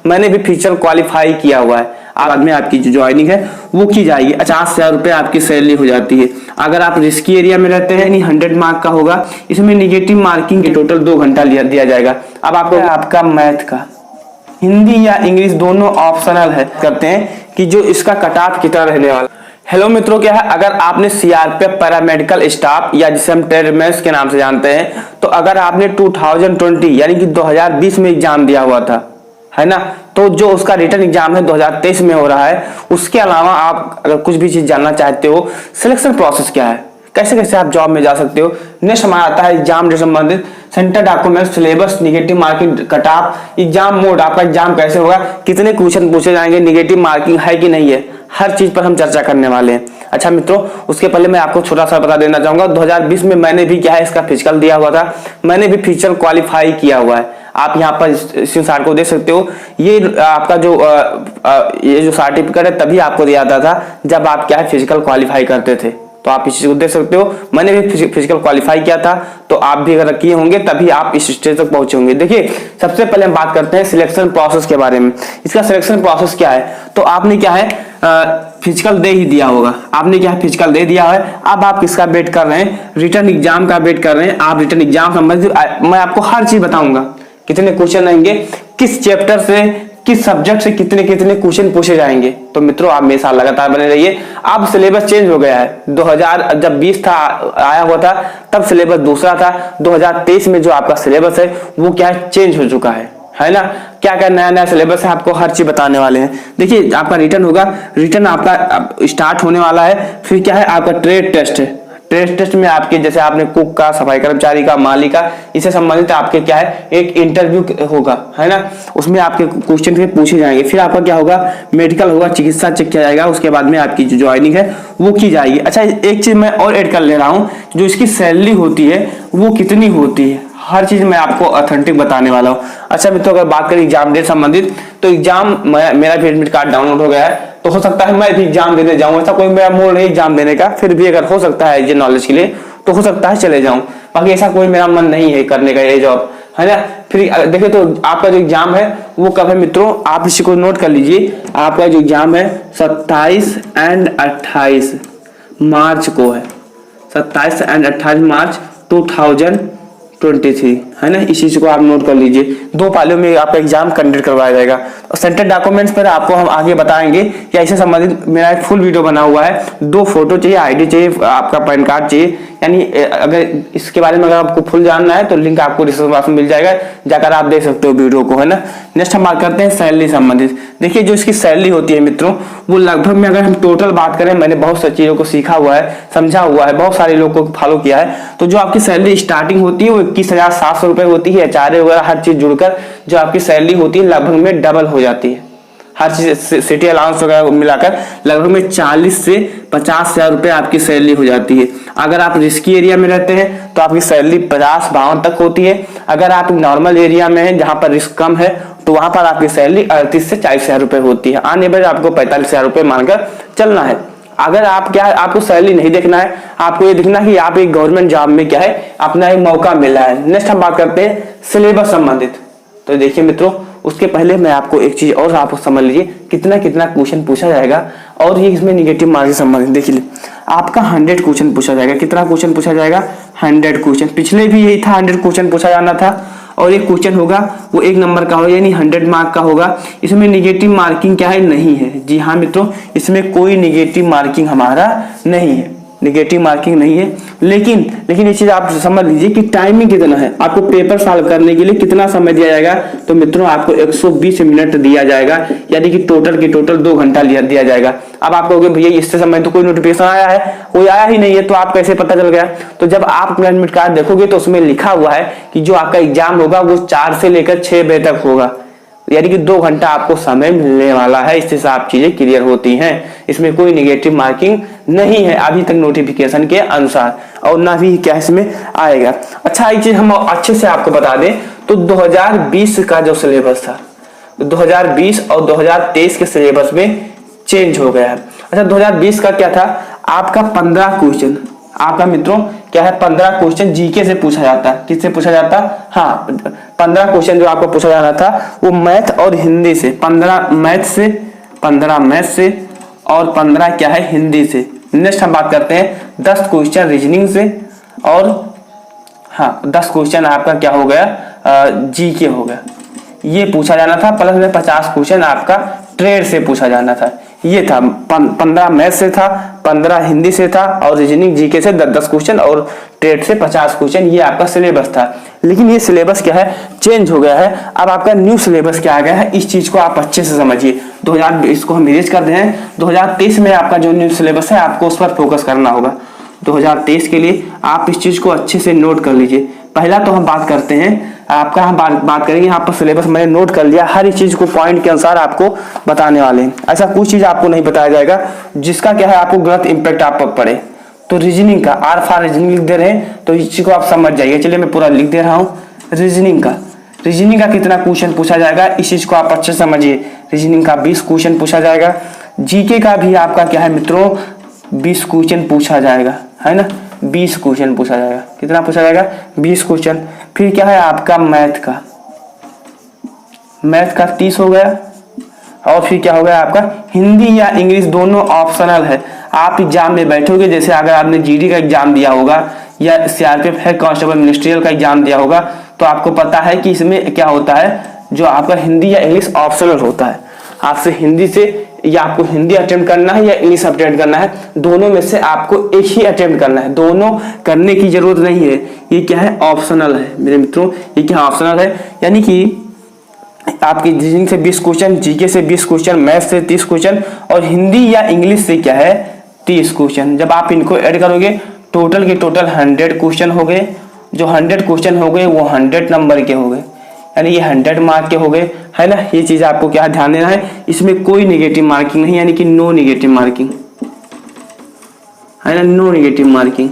मैंने भी physical qualify किया हुआ है। बाद में आपकी जो ज्वाइनिंग है वो की जाएगी। 50,000 रुपये आपकी सैलरी हो जाती है। अगर आप रिस्की एरिया में रहते हैं, यानी 100 मार्क का होगा, इसमें निगेटिव मार्किंग के टोटल 2 घंटा दिया जाएगा। अब आपका मैथ का हिंदी या इंग्लिश दोनों ऑप्शनल है। करते हैं कि जो इसका कट ऑफ कितना रहने वाला। हेलो मित्रों, क्या है, अगर आपने सीआरपीएफ पैरामेडिकल स्टाफ या जिसे हम ट्रेडमेंस के नाम से जानते हैं, तो अगर आपने 2020 यानी कि 2020 में एग्जाम दिया हुआ था, है ना, तो जो उसका रिटर्न एग्जाम है 2023 में हो रहा है। उसके अलावा आप अगर कुछ भी चीज जानना चाहते हो, सिलेक्शन प्रोसेस क्या है, कैसे कैसे आप जॉब में जा सकते हो, नेक्स्ट हमारा आता है एग्जाम से संबंधित centre document, syllabus, negative marking, cut off, exam mode, आपका एग्जाम कैसे होगा, कितने क्वेश्चन पूछे जाएंगे, निगेटिव मार्किंग है कि नहीं है, हर चीज पर हम चर्चा करने वाले हैं। अच्छा मित्रों, उसके पहले मैं आपको छोटा सा बता देना चाहूंगा, 2020 में मैंने भी क्या है इसका फिजिकल दिया हुआ था, मैंने भी फिजिकल क्वालिफाई किया हुआ है। आप यहाँ पर स्क्रीनशॉट को देख सकते हो। ये आपका जो ये जो सर्टिफिकेट है तभी आपको दिया जाता था जब आप क्या है फिजिकल क्वालिफाई करते थे। तो आप इस चीज को देख सकते हो, मैंने भी फिजिकल क्वालिफाई किया था, तो आप भी अगर किए होंगे तभी आप इस स्टेज तक पहुंचे होंगे। देखिए, सबसे पहले हम बात करते हैं सिलेक्शन प्रोसेस के बारे में। इसका सिलेक्शन प्रोसेस क्या है, तो आपने क्या है फिजिकल दे ही दिया होगा, आपने क्या है फिजिकल दे दिया है। अब आप किसका वेट कर रहे हैं, रिटर्न एग्जाम का वेट कर रहे हैं। आप रिटर्न एग्जाम संबंधित मैं आपको हर चीज बताऊंगा, कितने क्वेश्चन आएंगे, किस चैप्टर से, किस सब्जेक्ट से कितने कितने क्वेश्चन पूछे जाएंगे। तो मित्रों, आप मेरे साथ लगातार बने रहिए। अब सिलेबस चेंज हो गया है। 2020 था आया हुआ था, तब सिलेबस दूसरा था। 2023 में जो आपका सिलेबस है वो क्या है चेंज हो चुका है ना। क्या क्या नया नया सिलेबस है, आपको हर चीज बताने वाले हैं। देखिए, आपका रिटर्न होगा, रिटर्न आपका स्टार्ट होने वाला है। फिर क्या है, आपका ट्रेड टेस्ट है। ट्रेड टेस्ट में आपके जैसे आपने कुक का, सफाई कर्मचारी का, माली का, इससे संबंधित आपके क्या है एक इंटरव्यू होगा, है ना। उसमें आपके क्वेश्चन फिर पूछे जाएंगे। फिर आपका क्या होगा, मेडिकल होगा, चिकित्सा चेक किया जाएगा। उसके बाद में आपकी जो ज्वाइनिंग है वो की जाएगी। अच्छा, एक चीज मैं और ऐड कर ले रहा हूँ, जो इसकी सैलरी होती है वो कितनी होती है, हर चीज मैं आपको ऑथेंटिक बताने वाला हूँ। अच्छा मित्रों, अगर बात करें एग्जाम डेट संबंधित, तो एग्जाम मेरा भी एडमिट कार्ड डाउनलोड हो गया है, तो हो सकता है मैं भी एग्जाम देने जाऊं। ऐसा कोई मेरा मूड नहीं एग्जाम देने का, फिर भी अगर हो सकता है ये नॉलेज के लिए, तो हो सकता है चले जाऊं। बाकी ऐसा कोई मेरा मन नहीं है करने का ये जॉब, है ना। फिर देखिए, तो आपका जो एग्जाम है वो कब है मित्रों, आप इसी को नोट कर लीजिए। आपका जो एग्जाम है 27 एंड 28 मार्च को है, 27 एंड 28 मार्च 2023, है ना। इस चीज को आप नोट कर लीजिए। 2 पालियों में आपका एग्जाम कंडक्ट करवाया जाएगा। और सेंटर डॉक्यूमेंट्स पर आपको हम आगे बताएंगे या इससे संबंधित मेरा एक फुल वीडियो बना हुआ है। 2 फोटो चाहिए, आईडी चाहिए, आपका पैन कार्ड चाहिए। यानी अगर इसके बारे में अगर आपको फुल जानना है तो लिंक आपको डिस्क्रिप्शन बॉक्स में मिल जाएगा, जाकर आप देख सकते हो वीडियो को, है ना। नेक्स्ट हम बात करते हैं सैलरी संबंधित। देखिए, जो इसकी सैलरी होती है मित्रों, वो लगभग में अगर हम टोटल बात करें, मैंने बहुत सारी चीजों को सीखा हुआ है, समझा हुआ है, बहुत सारे लोगों को फॉलो किया है। तो जो आपकी सैलरी स्टार्टिंग होती है वो 21,700 रुपए होती है। एचआरए वगैरह हर चीज जुड़कर जो आपकी सैलरी होती है लगभग में डबल हो जाती है। हर चीज सिटी अलाउंस वगैरह मिलाकर लगभग में 40 से 50,000 रुपए आपकी सैलरी हो जाती है। अगर आप रिस्की एरिया में रहते हैं तो आपकी सैलरी 50-52 तक होती है। अगर आप नॉर्मल एरिया में हैं जहां पर रिस्क कम है, तो वहां पर आपकी सैलरी 38 से 40,000 रुपए होती है। ऑन एवरेज आपको 45,000 रुपए मानकर चलना है। अगर आप क्या है, आपको सैलरी नहीं देखना है, आपको ये देखना है कि आप एक गवर्नमेंट जॉब में क्या है अपना एक मौका मिला है। नेक्स्ट हम बात करते हैं सिलेबस संबंधित। तो देखिए मित्रों, उसके पहले मैं आपको एक चीज और आप समझ लीजिए, कितना कितना क्वेश्चन पूछा जाएगा और ये इसमें निगेटिव मार्क्स से संबंधित। देखिए, आपका 100 क्वेश्चन पूछा जाएगा। कितना क्वेश्चन पूछा जाएगा, 100 क्वेश्चन। पिछले भी यही था, 100 क्वेश्चन पूछा जाना था। और एक क्वेश्चन होगा वो 1 नंबर का होगा, यानी 100 मार्क का होगा। इसमें निगेटिव मार्किंग क्या है, नहीं है। जी हाँ मित्रों, इसमें कोई निगेटिव मार्किंग हमारा नहीं है, निगेटिव मार्किंग नहीं है। लेकिन ये चीज आप समझ लीजिए कि टाइमिंग कितना है, आपको पेपर सॉल्व करने के लिए कितना समय दिया जाएगा। तो मित्रों, आपको 120 मिनट दिया जाएगा, यानी कि टोटल 2 घंटा दिया जाएगा। अब आप कहोगे भैया इससे समय तो कोई नोटिफिकेशन आया है, कोई आया ही नहीं है, तो आप कैसे पता चल गया। तो जब आप अपना एडमिट कार्ड देखोगे तो उसमें लिखा हुआ है कि जो आपका एग्जाम होगा वो 4 से लेकर 6 बजे तक होगा, यानी कि 2 घंटा आपको समय मिलने वाला है। इससे सब चीजें क्लियर होती हैं। इसमें कोई निगेटिव मार्किंग नहीं है अभी तक नोटिफिकेशन के अनुसार, और ना भी क्या इसमें आएगा। अच्छा, एक चीज हम अच्छे से आपको बता दें, तो 2020 का जो सिलेबस था, 2020 और 2023 के सिलेबस में चेंज हो गया है। अच्छा, 2020 का क्या था, आपका 15 क्वेश्चन, आपका मित्रों क्या है 15 क्वेश्चन जीके से पूछा जाता है। किससे पूछा जाता है, हाँ 15 क्वेश्चन जो आपको पूछा जाना था वो मैथ और हिंदी से, 15 मैथ से, 15 मैथ से और 15 क्या है हिंदी से। नेक्स्ट हम बात करते हैं 10 क्वेश्चन रीजनिंग से और हाँ 10 क्वेश्चन आपका क्या हो गया जीके हो गया, ये पूछा जाना था। प्लस में 50 क्वेश्चन आपका ट्रेड से पूछा जाना था। ये था 15 मैथ से था, 15 हिंदी से था और रीजनिंग जीके से 10 क्वेश्चन और ट्रेड से 50 क्वेश्चन। ये आपका सिलेबस था। लेकिन ये सिलेबस क्या है चेंज हो गया है। अब आपका न्यू सिलेबस क्या आ गया है, इस चीज को आप अच्छे से समझिए। 2020 को हम इरेज कर रहे हैं, 2023 में आपका जो न्यू सिलेबस है आपको उस पर फोकस करना होगा। 2023 के लिए आप इस चीज को अच्छे से नोट कर लीजिए। पहला तो हम बात करते हैं आपका, हम बात करेंगे यहाँ पर सिलेबस मैंने नोट कर लिया, हर एक चीज को पॉइंट के अनुसार आपको बताने वाले हैं। ऐसा कुछ चीज आपको नहीं बताया जाएगा जिसका क्या है आपको गलत इंपैक्ट आप पर पड़े। तो रीजनिंग का आर फॉर रीजनिंग लिख दे रहे हैं तो इस चीज को आप समझ जाइए। चलिए मैं पूरा लिख दे रहा हूँ। रीजनिंग का कितना क्वेश्चन पूछा जाएगा इस चीज को आप अच्छे से समझिए। रीजनिंग का 20 क्वेश्चन पूछा जाएगा। जीके का भी आपका क्या है मित्रों 20 क्वेश्चन पूछा जाएगा, है ना। 20 क्वेश्चन पूछा जाएगा। कितना पूछा जाएगा 20 क्वेश्चन। फिर क्या है आपका मैथ का 30 हो गया। और फिर क्या हो गया आपका हिंदी या इंग्लिश दोनों ऑप्शनल है। आप एग्जाम में बैठोगे, जैसे अगर आपने जीडी का एग्जाम दिया होगा या सीआरपीएफ हेड कांस्टेबल मिनिस्ट्रियल का एग्जाम दिया होगा तो आपको पता है कि इसमें क्या होता है, जो आपका हिंदी या इंग्लिश ऑप्शनल होता है। आपसे हिंदी से या आपको हिंदी अटेम्प्ट करना है या इंग्लिश अटेम्प्ट करना है, दोनों में से आपको एक ही अटेम्प्ट करना है। दोनों करने की जरूरत नहीं है, ये क्या है ऑप्शनल है मेरे मित्रों, ये क्या ऑप्शनल है। यानी कि आपकी रीजनिंग से 20 क्वेश्चन, जीके से 20 क्वेश्चन, मैथ से 30 क्वेश्चन और हिंदी या इंग्लिश से क्या है 30 क्वेश्चन। जब आप इनको ऐड करोगे टोटल के टोटल 100 क्वेश्चन हो गए। जो 100 क्वेश्चन हो गए वो 100 नंबर के हो गए, यानी ये 100 मार्क के हो गए, है ना। ये चीज आपको क्या ध्यान देना है, इसमें कोई नेगेटिव मार्किंग नहीं, यानी कि नो नेगेटिव मार्किंग, है ना, नो नेगेटिव मार्किंग।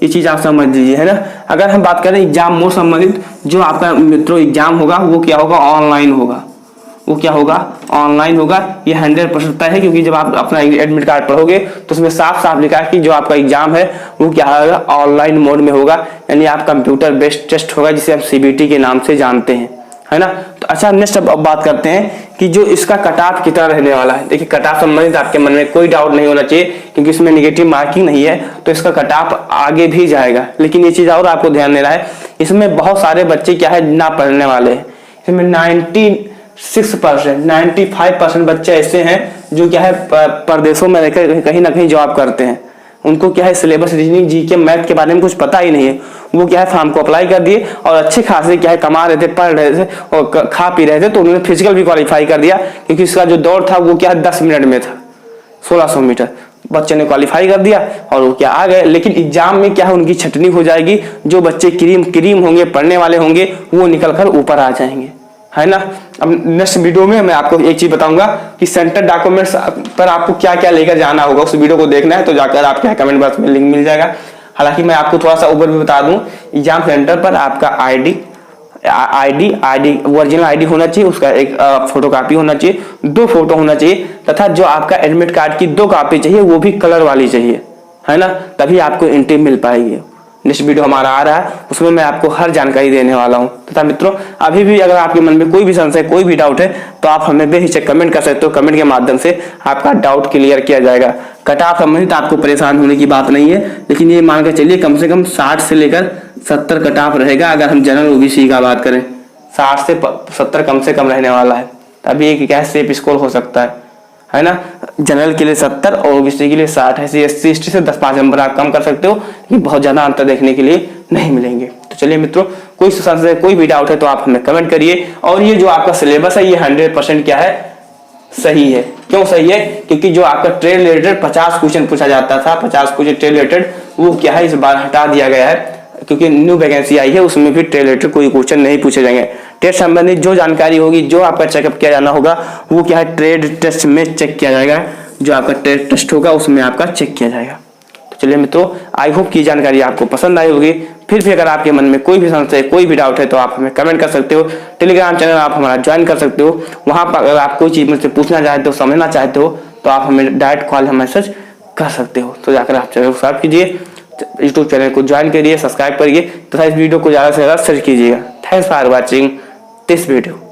ये चीज आप समझ लीजिए, है ना। अगर हम बात करें एग्जाम मोड संबंधित, जो आपका मित्रों एग्जाम होगा वो क्या होगा ऑनलाइन होगा। वो क्या होगा ऑनलाइन होगा। ये 100% तय है, क्योंकि जब आप अपना एडमिट कार्ड पढ़ोगे तो उसमें साफ साफ लिखा है कि जो आपका एग्जाम है वो क्या होगा ऑनलाइन मोड में होगा, यानी आप कंप्यूटर बेस्ड टेस्ट होगा जिसे आप सीबीटी के नाम से जानते हैं, है ना। तो अच्छा नेक्स्ट अब बात करते हैं कि जो इसका कट ऑफ कितना रहने वाला है। देखिए कट ऑफ संबंधित आपके मन में कोई डाउट नहीं होना चाहिए, क्योंकि इसमें नेगेटिव मार्किंग नहीं है तो इसका कट ऑफ आगे भी जाएगा। लेकिन ये चीज और आपको ध्यान देना है, इसमें बहुत सारे बच्चे क्या है ना पढ़ने वाले हैं। इसमें 96%, 95% बच्चे ऐसे हैं जो क्या है प्रदेशों में रहकर कहीं ना कहीं जॉब करते हैं। उनको क्या है सिलेबस रीजनिंग जीके मैथ के बारे में कुछ पता ही नहीं है। वो क्या है फॉर्म को अप्लाई कर दिए और अच्छे खासे क्या है कमा रहे थे, पढ़ रहे थे और खा पी रहे थे, तो उन्होंने फिजिकल भी क्वालिफाई कर दिया, क्योंकि इसका जो दौड़ था वो क्या है 10 मिनट में था, 1600 मीटर। बच्चे ने क्वालिफाई कर दिया और वो क्या आ गए। लेकिन एग्जाम में क्या है उनकी छटनी हो जाएगी। जो बच्चे क्रीम होंगे, पढ़ने वाले होंगे, वो निकल कर ऊपर आ जाएंगे, है ना। अब नेक्स्ट वीडियो में मैं आपको एक चीज बताऊंगा कि सेंटर डॉक्यूमेंट्स पर आपको क्या क्या लेकर जाना होगा। उस वीडियो को देखना है तो जाकर आपके कमेंट बॉक्स में लिंक मिल जाएगा। हालांकि मैं आपको थोड़ा सा ओवरव्यू बता दूं, एग्जाम सेंटर पर आपका आईडी ओरिजिनल आईडी होना चाहिए, उसका एक फोटोकॉपी होना चाहिए, 2 फोटो होना चाहिए, तथा जो आपका एडमिट कार्ड की 2 कॉपी चाहिए वो भी कलर वाली चाहिए, है ना, तभी आपको एंट्री मिल पाएगी। नेक्स्ट वीडियो हमारा आ रहा है, उसमें मैं आपको हर जानकारी देने वाला हूं। तथा मित्रों अभी भी अगर आपके मन में कोई भी संशय, कोई भी डाउट है तो आप हमें बेहिचक कमेंट कर सकते हो। कमेंट के माध्यम से आपका डाउट क्लियर किया जाएगा। कट ऑफ संबंधित आपको परेशान होने की बात नहीं है, लेकिन ये मान कर चलिए कम से कम 60 से लेकर 70 कट ऑफ रहेगा। अगर हम जनरल ओबीसी का बात करें 60 से 70 कम से कम रहने वाला है, तभी एक क्या सेफ स्कोर हो सकता है ना। जनरल के लिए 70 और ओबीसी के लिए 60 है। SC ST से 10-5 नंबर आप कम कर सकते हो, लेकिन बहुत ज्यादा अंतर देखने के लिए नहीं मिलेंगे। तो चलिए मित्रों, कोई संशय कोई भी डाउट है तो आप हमें कमेंट करिए। और ये जो आपका सिलेबस है ये 100% क्या है सही है। क्यों सही है? क्योंकि जो आपका ट्रेड रिलेटेड 50 क्वेश्चन पूछा जाता था, 50 क्वेश्चन ट्रेड रिलेटेड, वो क्या है इस बार हटा दिया गया है, क्योंकि न्यू वैकेंसी आई है, उसमें भी ट्रेड रिलेटेड कोई क्वेश्चन नहीं पूछे जाएंगे। टेस्ट संबंधित जो जानकारी होगी, जो आपका चेकअप किया जाना होगा, वो क्या है ट्रेड टेस्ट में चेक किया जाएगा। जो आपका ट्रेड टेस्ट होगा उसमें आपका चेक किया जाएगा। तो चलिए मित्रों, आई होप की जानकारी आपको पसंद आई होगी। फिर भी अगर आपके मन में कोई भी संशय, कोई भी डाउट है तो आप हमें कमेंट कर सकते हो। टेलीग्राम चैनल आप हमारा ज्वाइन कर सकते हो। वहां पर अगर आप कोई चीज मुझसे पूछना चाहते हो, समझना चाहते हो, तो आप हमें डायरेक्ट कॉल या मैसेज कर सकते हो। तो जाकर आप चैनल को सब्सक्राइब कीजिए, यूट्यूब चैनल को ज्वाइन करिए, सब्सक्राइब करिए तथा इस वीडियो को ज्यादा से ज्यादा शेयर कीजिएगा। Thanks for watching. this video.